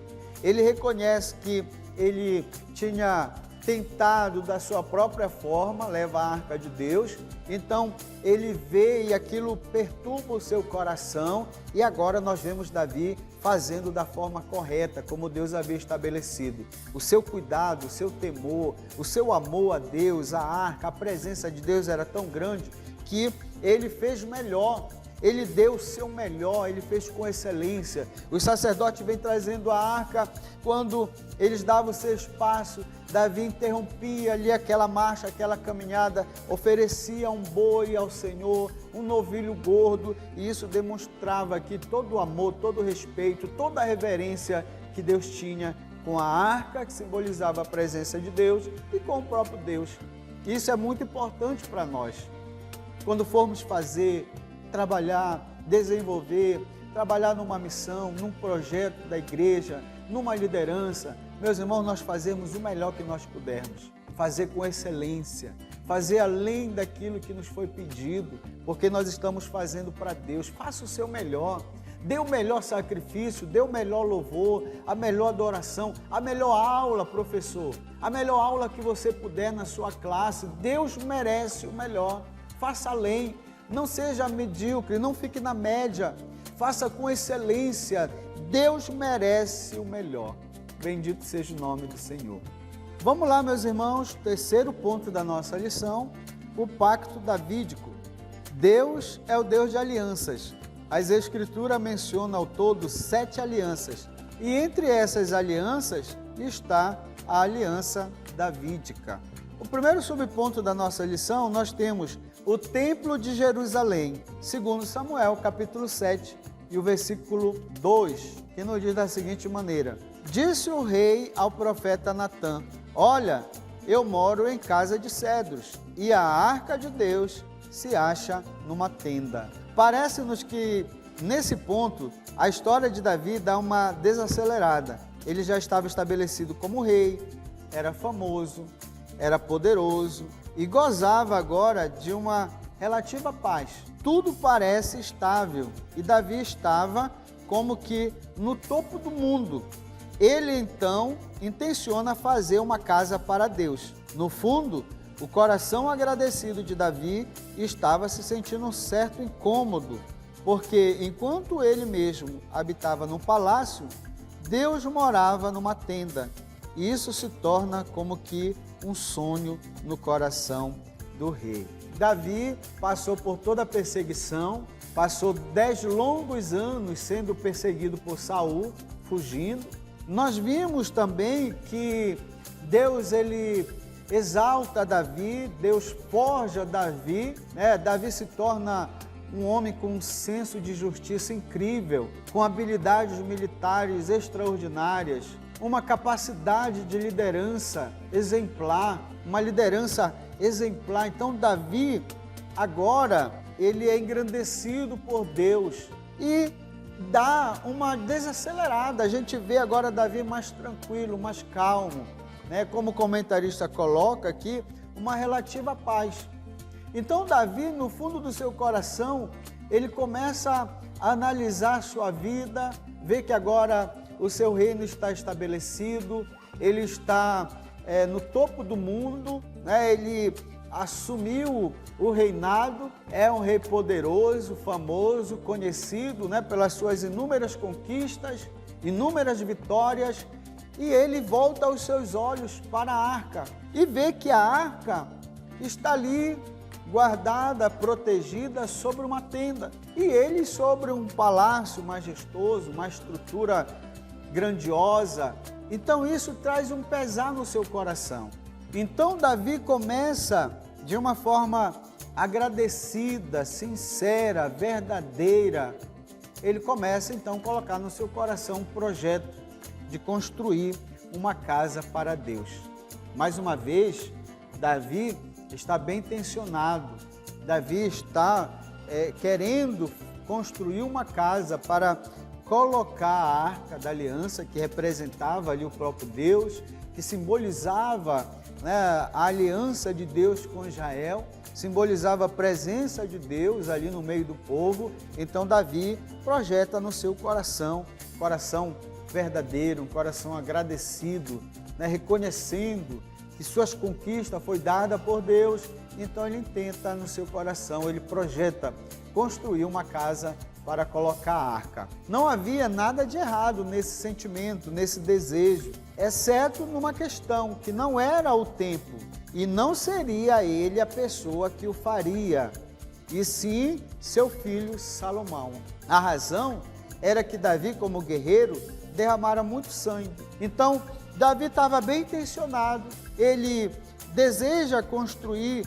Ele reconhece que ele tinha tentado da sua própria forma levar a arca de Deus, então ele vê e aquilo perturba o seu coração, e agora nós vemos Davi fazendo da forma correta, como Deus havia estabelecido. O seu cuidado, o seu temor, o seu amor a Deus, a arca, a presença de Deus era tão grande que ele fez melhor. Ele deu o seu melhor, ele fez com excelência. Os sacerdotes vêm trazendo a arca, quando eles davam o seu espaço, Davi interrompia ali aquela marcha, aquela caminhada, oferecia um boi ao Senhor, um novilho gordo, e isso demonstrava aqui todo o amor, todo o respeito, toda a reverência que Deus tinha com a arca, que simbolizava a presença de Deus, e com o próprio Deus. Isso é muito importante para nós. Quando formos trabalhar, desenvolver, trabalhar numa missão, num projeto da igreja, numa liderança, meus irmãos, nós fazemos o melhor que nós pudermos, fazer com excelência, fazer além daquilo que nos foi pedido, porque nós estamos fazendo para Deus. Faça o seu melhor, dê o melhor sacrifício, dê o melhor louvor, a melhor adoração, a melhor aula, professor, a melhor aula que você puder na sua classe. Deus merece o melhor, faça além. Não seja medíocre, não fique na média, faça com excelência. Deus merece o melhor. Bendito seja o nome do Senhor. Vamos lá, meus irmãos, terceiro ponto da nossa lição, o pacto davídico. Deus é o Deus de alianças. As Escrituras mencionam ao todo 7 alianças, e entre essas alianças está a aliança davídica. O primeiro subponto da nossa lição, nós temos o Templo de Jerusalém, segundo Samuel, capítulo 7, e o versículo 2, que nos diz da seguinte maneira: disse o rei ao profeta Natã: olha, eu moro em casa de cedros, e a arca de Deus se acha numa tenda. Parece-nos que, nesse ponto, a história de Davi dá uma desacelerada. Ele já estava estabelecido como rei, era famoso, era poderoso, e gozava agora de uma relativa paz. Tudo parece estável, e Davi estava como que no topo do mundo. Ele então intenciona fazer uma casa para Deus. No fundo, o coração agradecido de Davi estava se sentindo um certo incômodo, porque enquanto ele mesmo habitava num palácio, Deus morava numa tenda. E isso se torna como que um sonho no coração do rei. Davi passou por toda a perseguição, passou 10 longos anos sendo perseguido por Saul, fugindo. Nós vimos também que Deus, ele exalta Davi, Deus forja Davi, né? Davi se torna um homem com um senso de justiça incrível, com habilidades militares extraordinárias, uma capacidade de liderança exemplar, uma liderança exemplar. Então Davi, agora, ele é engrandecido por Deus, e dá uma desacelerada. A gente vê agora Davi mais tranquilo, mais calmo, né? Como o comentarista coloca aqui, uma relativa paz. Então Davi, no fundo do seu coração, ele começa a analisar a sua vida, vê que agora o seu reino está estabelecido, ele está no topo do mundo, né? Ele assumiu o reinado, é um rei poderoso, famoso, conhecido, né? Pelas suas inúmeras conquistas, inúmeras vitórias, e ele volta os seus olhos para a arca e vê que a arca está ali guardada, protegida sobre uma tenda, e ele sobre um palácio majestoso, uma estrutura grandiosa. Então isso traz um pesar no seu coração. Então Davi começa de uma forma agradecida, sincera, verdadeira. Ele começa então a colocar no seu coração um projeto de construir uma casa para Deus. Mais uma vez, Davi está bem intencionado. Davi está querendo construir uma casa para colocar a Arca da Aliança, que representava ali o próprio Deus, que simbolizava, né, a aliança de Deus com Israel, simbolizava a presença de Deus ali no meio do povo. Então Davi projeta no seu coração verdadeiro, um coração agradecido, né, reconhecendo que suas conquistas foi dada por Deus. Então ele intenta no seu coração, ele projeta construir uma casa para colocar a arca. Não havia nada de errado nesse sentimento, nesse desejo, exceto numa questão, que não era o tempo e não seria ele a pessoa que o faria, e sim seu filho Salomão. A razão era que Davi, como guerreiro, derramara muito sangue. Então Davi estava bem intencionado, ele deseja construir,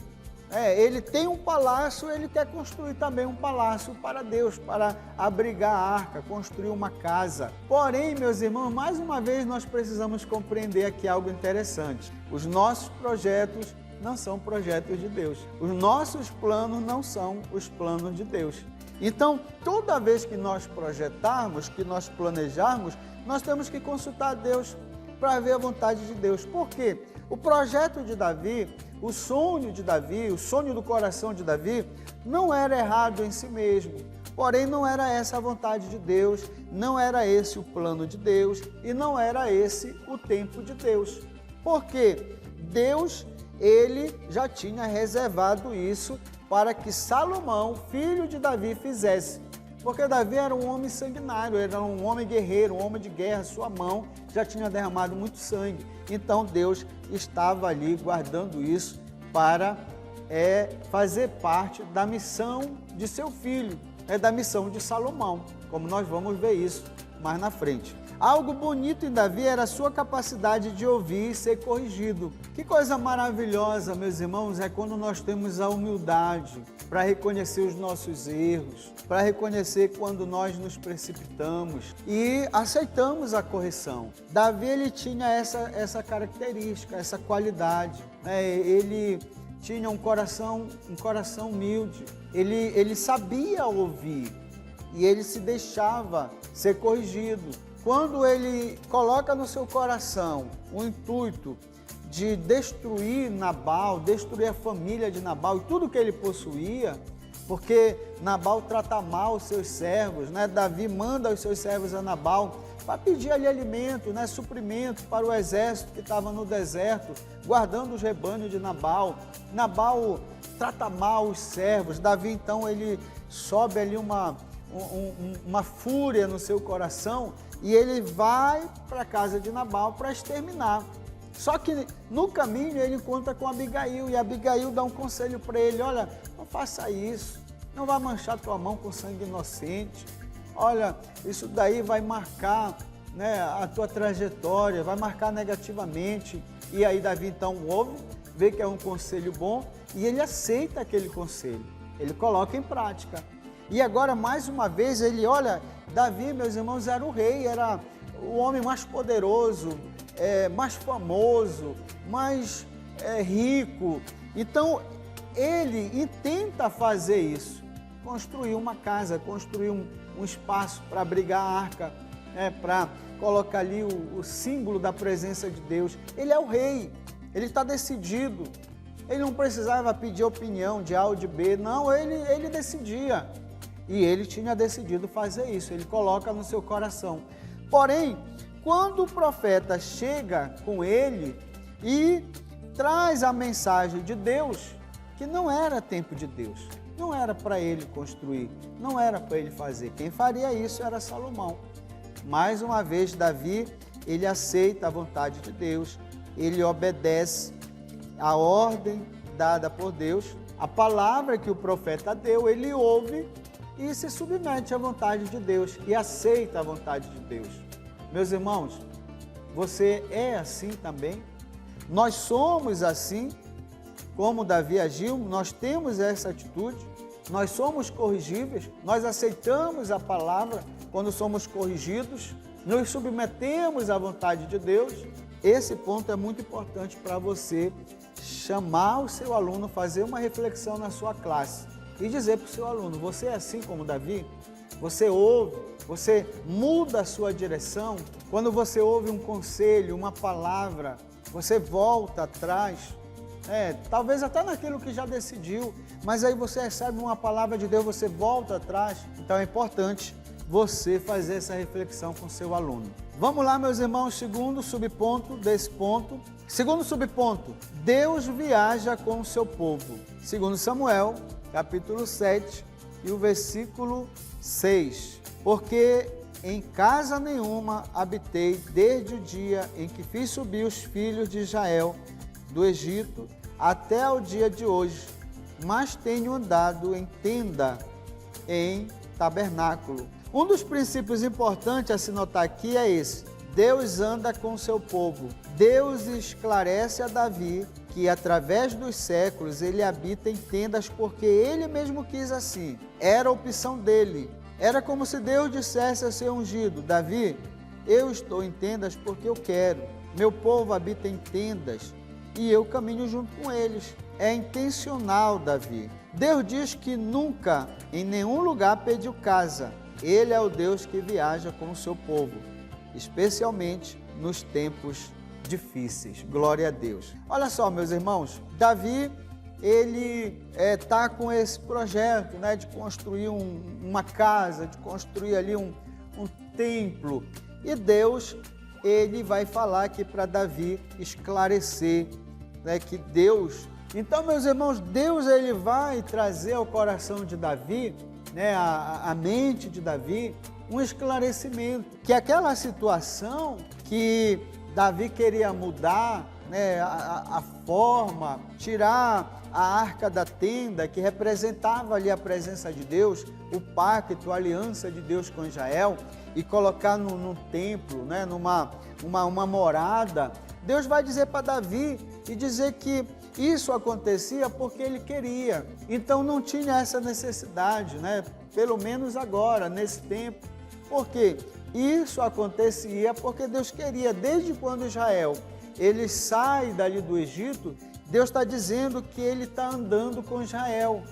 ele tem um palácio, ele quer construir também um palácio para Deus, para abrigar a arca, construir uma casa. Porém, meus irmãos, mais uma vez nós precisamos compreender aqui algo interessante. Os nossos projetos não são projetos de Deus. Os nossos planos não são os planos de Deus. Então, toda vez que nós projetarmos, que nós planejarmos, nós temos que consultar Deus para ver a vontade de Deus. Por quê? O projeto de Davi, o sonho de Davi, o sonho do coração de Davi, não era errado em si mesmo. Porém, não era essa a vontade de Deus, não era esse o plano de Deus e não era esse o tempo de Deus. Porque Deus, ele já tinha reservado isso para que Salomão, filho de Davi, fizesse. Porque Davi era um homem sanguinário, era um homem guerreiro, um homem de guerra, sua mão já tinha derramado muito sangue. Então Deus estava ali guardando isso para fazer parte da missão de seu filho, da missão de Salomão, como nós vamos ver isso mais na frente. Algo bonito em Davi era a sua capacidade de ouvir e ser corrigido. Que coisa maravilhosa, meus irmãos, é quando nós temos a humildade para reconhecer os nossos erros, para reconhecer quando nós nos precipitamos e aceitamos a correção. Davi, ele tinha essa característica, essa qualidade, ele tinha um coração humilde, ele sabia ouvir e ele se deixava ser corrigido. Quando ele coloca no seu coração o intuito de destruir Nabal, destruir a família de Nabal e tudo que ele possuía, porque Nabal trata mal os seus servos, Davi manda os seus servos a Nabal para pedir ali alimento, suprimento para o exército que estava no deserto, guardando os rebanhos de Nabal. Nabal trata mal os servos. Davi, então, ele sobe ali uma fúria no seu coração e ele vai para a casa de Nabal para exterminar. Só que no caminho ele encontra com Abigail e Abigail dá um conselho para ele: olha, não faça isso, não vá manchar tua mão com sangue inocente, olha, isso daí vai marcar a tua trajetória, vai marcar negativamente. E aí Davi então ouve, vê que é um conselho bom e ele aceita aquele conselho, ele coloca em prática. E agora, mais uma vez, Davi, meus irmãos, era o rei, era o homem mais poderoso, mais famoso, mais rico. Então, ele tenta fazer isso. construir uma casa, construir um espaço para abrigar a arca, para colocar ali o símbolo da presença de Deus. Ele é o rei, ele está decidido. Ele não precisava pedir opinião de A ou de B, não, ele decidia. E ele tinha decidido fazer isso, ele coloca no seu coração. Porém, quando o profeta chega com ele e traz a mensagem de Deus, que não era tempo de Deus, não era para ele construir, não era para ele fazer. Quem faria isso era Salomão. Mais uma vez, Davi, ele aceita a vontade de Deus, ele obedece a ordem dada por Deus, a palavra que o profeta deu, ele ouve e se submete à vontade de Deus e aceita a vontade de Deus. Meus irmãos, você é assim também? Nós somos assim, como Davi agiu, nós temos essa atitude, nós somos corrigíveis, nós aceitamos a palavra quando somos corrigidos, nos submetemos à vontade de Deus. Esse ponto é muito importante para você chamar o seu aluno, fazer uma reflexão na sua classe e dizer para o seu aluno: você é assim como Davi? Você ouve, você muda a sua direção. Quando você ouve um conselho, uma palavra, você volta atrás, talvez até naquilo que já decidiu, mas aí você recebe uma palavra de Deus, você volta atrás. Então é importante você fazer essa reflexão com o seu aluno. Vamos lá, meus irmãos, segundo subponto desse ponto. Segundo subponto, Deus viaja com o seu povo. Segundo Samuel, capítulo 7 e o versículo 6. Porque em casa nenhuma habitei desde o dia em que fiz subir os filhos de Israel do Egito até o dia de hoje, mas tenho andado em tenda, em tabernáculo. Um dos princípios importantes a se notar aqui é esse: Deus anda com o seu povo. Deus esclarece a Davi que através dos séculos ele habita em tendas porque ele mesmo quis assim. Era a opção dele. Era como se Deus dissesse a seu ungido: Davi, eu estou em tendas porque eu quero. Meu povo habita em tendas e eu caminho junto com eles. É intencional, Davi. Deus diz que nunca, em nenhum lugar, pediu casa. Ele é o Deus que viaja com o seu povo, especialmente nos tempos difíceis. Glória a Deus. Olha só, meus irmãos, Davi, ele está com esse projeto, de construir uma casa, de construir ali um templo. E Deus, ele vai falar aqui para Davi esclarecer, que Deus... Então, meus irmãos, Deus, ele vai trazer ao coração de Davi, a mente de Davi, um esclarecimento, que aquela situação que Davi queria mudar, a forma, tirar a arca da tenda, que representava ali a presença de Deus, o pacto, a aliança de Deus com Israel, e colocar no templo, numa morada. Deus vai dizer para Davi e dizer que isso acontecia porque ele queria. Então não tinha essa necessidade, pelo menos agora, nesse tempo. Por quê? Isso acontecia porque Deus queria. Desde quando Israel ele sai dali do Egito, Deus está dizendo que ele está andando com Israel.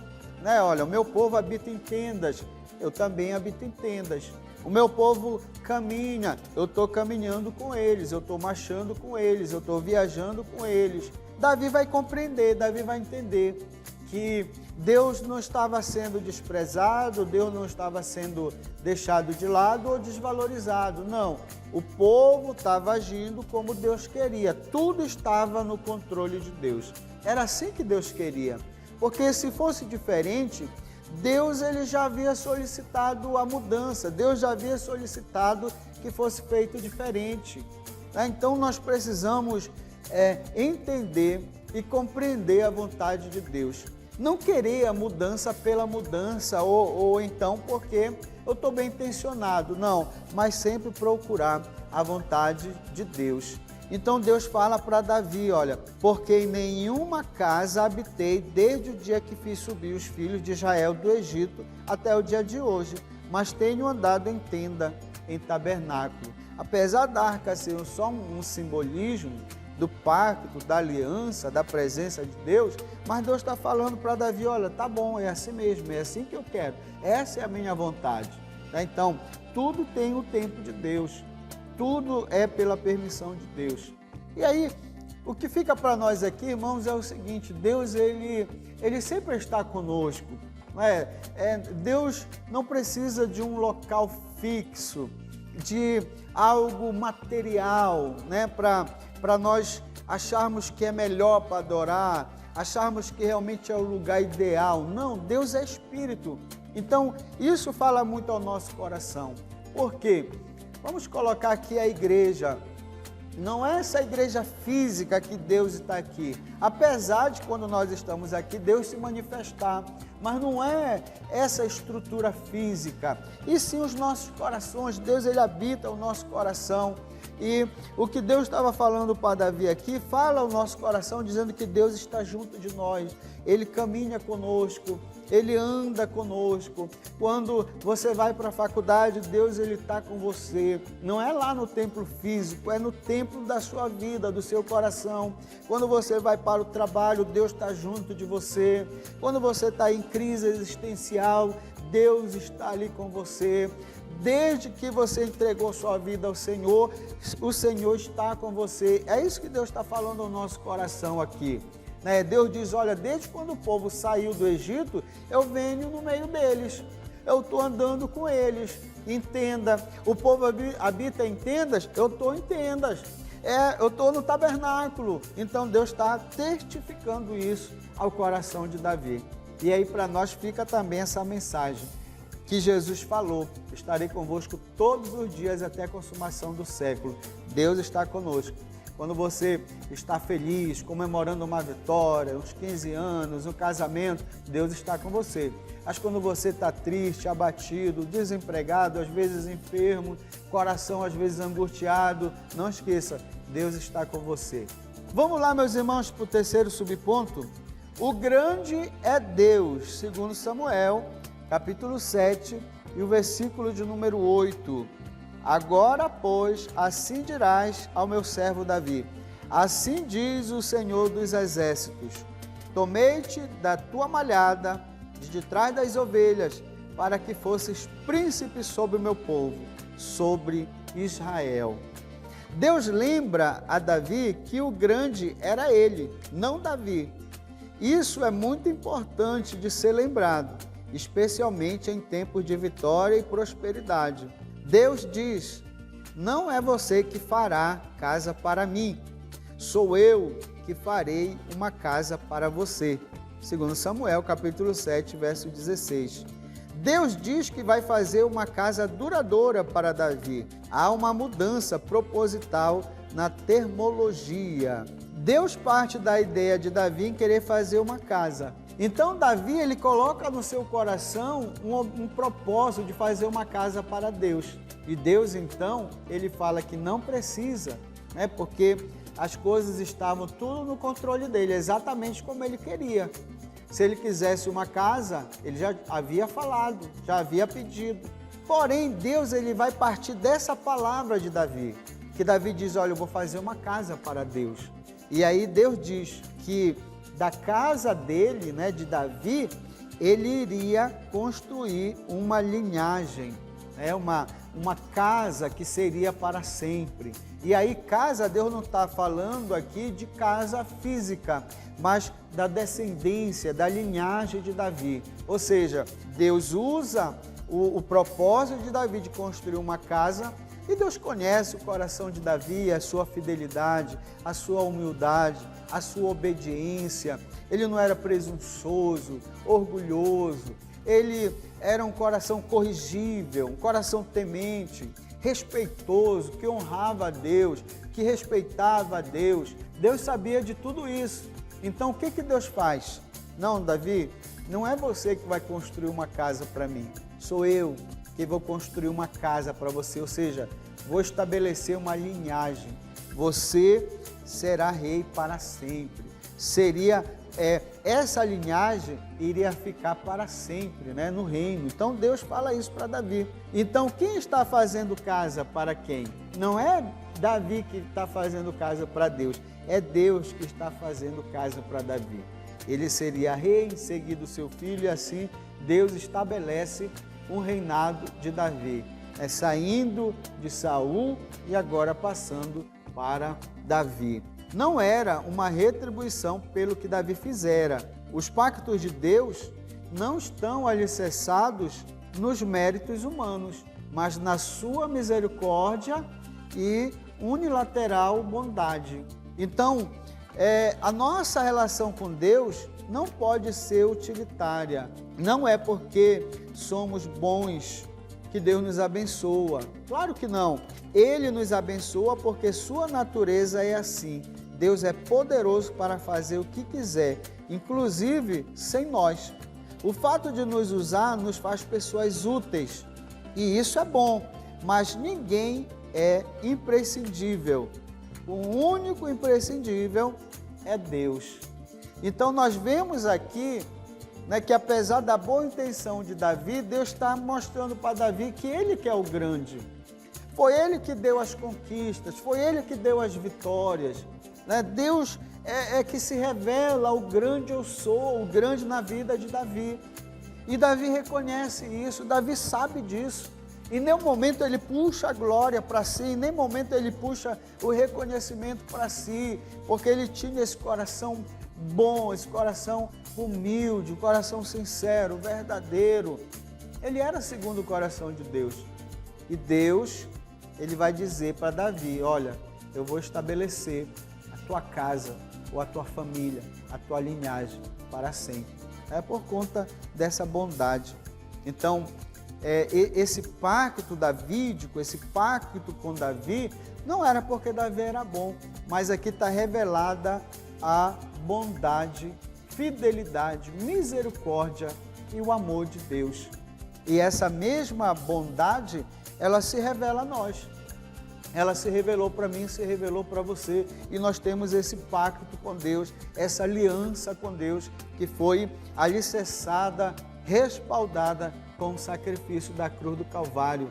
Olha, o meu povo habita em tendas, eu também habito em tendas. O meu povo caminha, eu estou caminhando com eles, eu estou marchando com eles, eu estou viajando com eles. Davi vai compreender, Davi vai entender que Deus não estava sendo desprezado, Deus não estava sendo deixado de lado ou desvalorizado. Não, o povo estava agindo como Deus queria, tudo estava no controle de Deus. Era assim que Deus queria, porque se fosse diferente, Deus ele já havia solicitado a mudança, Deus já havia solicitado que fosse feito diferente. Então nós precisamos entender e compreender a vontade de Deus. Não querer a mudança pela mudança ou então porque eu estou bem intencionado, não, mas sempre procurar a vontade de Deus. Então Deus fala para Davi, olha, porque em nenhuma casa habitei desde o dia que fiz subir os filhos de Israel do Egito até o dia de hoje, mas tenho andado em tenda, em tabernáculo. Apesar da arca ser só um simbolismo, do pacto, da aliança, da presença de Deus, mas Deus está falando para Davi, olha, tá bom, é assim mesmo, é assim que eu quero, essa é a minha vontade. Então, tudo tem o tempo de Deus, tudo é pela permissão de Deus. E aí, o que fica para nós aqui, irmãos, é o seguinte, Deus, ele sempre está conosco. Deus não precisa de um local fixo, de algo material, né, para nós acharmos que é melhor para adorar, acharmos que realmente é o lugar ideal. Não, Deus é Espírito. Então, isso fala muito ao nosso coração. Por quê? Vamos colocar aqui a igreja. Não é essa igreja física que Deus está aqui. Apesar de quando nós estamos aqui, Deus se manifestar. Mas não é essa estrutura física. E sim os nossos corações. Deus, ele habita o nosso coração. E o que Deus estava falando para Davi aqui, fala ao nosso coração, dizendo que Deus está junto de nós. Ele caminha conosco, Ele anda conosco. Quando você vai para a faculdade, Deus, ele está com você. Não é lá no templo físico, é no templo da sua vida, do seu coração. Quando você vai para o trabalho, Deus está junto de você. Quando você está em crise existencial, Deus está ali com você. Desde que você entregou sua vida ao Senhor, o Senhor está com você. É isso que Deus está falando ao nosso coração aqui. Deus diz, olha, desde quando o povo saiu do Egito, eu venho no meio deles. Eu estou andando com eles. Entenda, o povo habita em tendas, eu estou em tendas. Eu estou no tabernáculo. Então Deus está testificando isso ao coração de Davi. E aí para nós fica também essa mensagem que Jesus falou, estarei convosco todos os dias até a consumação do século. Deus está conosco. Quando você está feliz, comemorando uma vitória, uns 15 anos, um casamento, Deus está com você. Mas quando você está triste, abatido, desempregado, às vezes enfermo, coração às vezes angustiado, não esqueça, Deus está com você. Vamos lá, meus irmãos, para o terceiro subponto. O grande é Deus, segundo Samuel, capítulo 7 e o versículo de número 8. Agora, pois, assim dirás ao meu servo Davi, assim diz o Senhor dos Exércitos, tomei-te da tua malhada, de trás das ovelhas, para que fosses príncipe sobre o meu povo, sobre Israel. Deus lembra a Davi que o grande era ele, não Davi. Isso é muito importante de ser lembrado, especialmente em tempos de vitória e prosperidade. Deus diz, não é você que fará casa para mim, sou eu que farei uma casa para você. Segundo Samuel, capítulo 7, verso 16. Deus diz que vai fazer uma casa duradoura para Davi. Há uma mudança proposital na termologia. Deus parte da ideia de Davi em querer fazer uma casa. Então Davi, ele coloca no seu coração um propósito de fazer uma casa para Deus. E Deus, então, ele fala que não precisa, porque as coisas estavam tudo no controle dele, exatamente como ele queria. Se ele quisesse uma casa, ele já havia falado, já havia pedido. Porém, Deus, ele vai partir dessa palavra de Davi, que Davi diz, olha, eu vou fazer uma casa para Deus. E aí Deus diz que da casa dele, de Davi, ele iria construir uma linhagem, uma casa que seria para sempre. E aí casa, Deus não está falando aqui de casa física, mas da descendência, da linhagem de Davi. Ou seja, Deus usa o propósito de Davi de construir uma casa. E Deus conhece o coração de Davi, a sua fidelidade, a sua humildade, a sua obediência. Ele não era presunçoso, orgulhoso. Ele era um coração corrigível, um coração temente, respeitoso, que honrava a Deus, que respeitava a Deus. Deus sabia de tudo isso. Então, o que Deus faz? Não, Davi, não é você que vai construir uma casa para mim, sou eu que vou construir uma casa para você, ou seja, vou estabelecer uma linhagem. Você será rei para sempre. Essa linhagem iria ficar para sempre, no reino. Então Deus fala isso para Davi. Então quem está fazendo casa para quem? não é Davi que está fazendo casa para Deus, é Deus que está fazendo casa para Davi. Ele seria rei, em seguida o seu filho, e assim Deus estabelece um reinado de Davi, saindo de Saul e agora passando para Davi. Não era uma retribuição pelo que Davi fizera. Os pactos de Deus não estão alicerçados nos méritos humanos, mas na sua misericórdia e unilateral bondade. Então, a nossa relação com Deus não pode ser utilitária. Não é porque somos bons que Deus nos abençoa. Claro que não. Ele nos abençoa porque sua natureza é assim. Deus é poderoso para fazer o que quiser, inclusive sem nós. O fato de nos usar nos faz pessoas úteis, e isso é bom, mas ninguém é imprescindível. O único imprescindível é Deus. Então nós vemos aqui, que apesar da boa intenção de Davi, Deus está mostrando para Davi que ele que é o grande. Foi ele que deu as conquistas, foi ele que deu as vitórias. Deus é que se revela o grande eu sou, o grande na vida de Davi. E Davi reconhece isso, Davi sabe disso. Em nenhum momento ele puxa a glória para si, em nenhum momento ele puxa o reconhecimento para si, porque ele tinha esse coração bom, esse coração humilde, um coração sincero, verdadeiro. Ele era segundo o coração de Deus. E Deus, ele vai dizer para Davi, olha, eu vou estabelecer a tua casa, ou a tua família, a tua linhagem para sempre. É por conta dessa bondade. Então, esse pacto davídico, esse pacto com Davi, não era porque Davi era bom, mas aqui está revelada a bondade, fidelidade, misericórdia e o amor de Deus. E essa mesma bondade, ela se revela a nós. Ela se revelou para mim, se revelou para você, e nós temos esse pacto com Deus, essa aliança com Deus, que foi alicerçada, respaldada com o sacrifício da cruz do Calvário,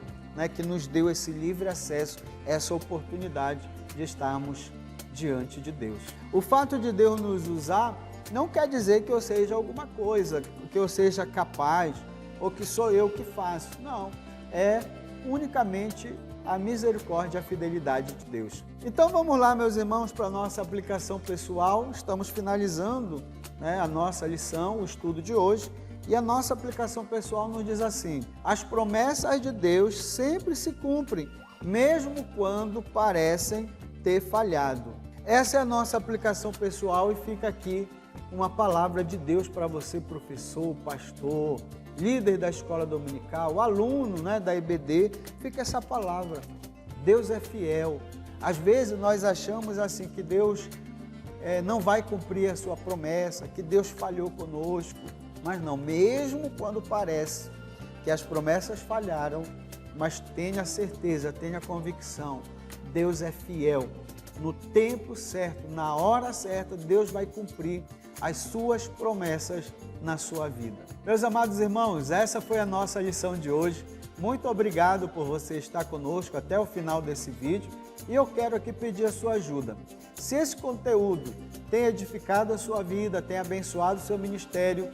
que nos deu esse livre acesso, essa oportunidade de estarmos diante de Deus. O fato de Deus nos usar não quer dizer que eu seja alguma coisa, que eu seja capaz, ou que sou eu que faço. Não, é unicamente a misericórdia e a fidelidade de Deus. Então vamos lá, meus irmãos, para a nossa aplicação pessoal. Estamos finalizando a nossa lição, o estudo de hoje, e a nossa aplicação pessoal nos diz assim: as promessas de Deus sempre se cumprem, mesmo quando parecem ter falhado. Essa é a nossa aplicação pessoal, e fica aqui uma palavra de Deus para você, professor, pastor, líder da escola dominical, aluno da EBD, fica essa palavra. Deus é fiel. Às vezes nós achamos assim que Deus não vai cumprir a sua promessa, que Deus falhou conosco, mas não, mesmo quando parece que as promessas falharam, mas tenha certeza, tenha convicção, Deus é fiel. No tempo certo, na hora certa, Deus vai cumprir as suas promessas na sua vida. Meus amados irmãos, essa foi a nossa lição de hoje. Muito obrigado por você estar conosco até o final desse vídeo, e eu quero aqui pedir a sua ajuda. Se esse conteúdo tem edificado a sua vida, tem abençoado o seu ministério,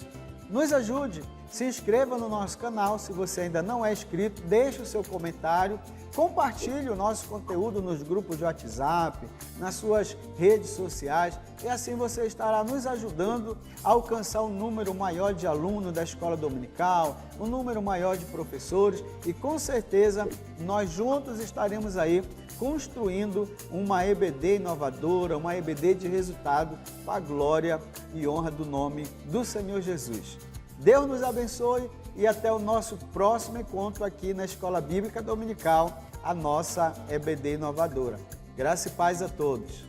nos ajude, se inscreva no nosso canal. Se você ainda não é inscrito, deixe o seu comentário, compartilhe o nosso conteúdo nos grupos de WhatsApp, nas suas redes sociais, e assim você estará nos ajudando a alcançar um número maior de alunos da escola dominical, um número maior de professores, e com certeza nós juntos estaremos aí construindo uma EBD inovadora, uma EBD de resultado para a glória e honra do nome do Senhor Jesus. Deus nos abençoe e até o nosso próximo encontro aqui na Escola Bíblica Dominical, a nossa EBD inovadora. Graça e paz a todos.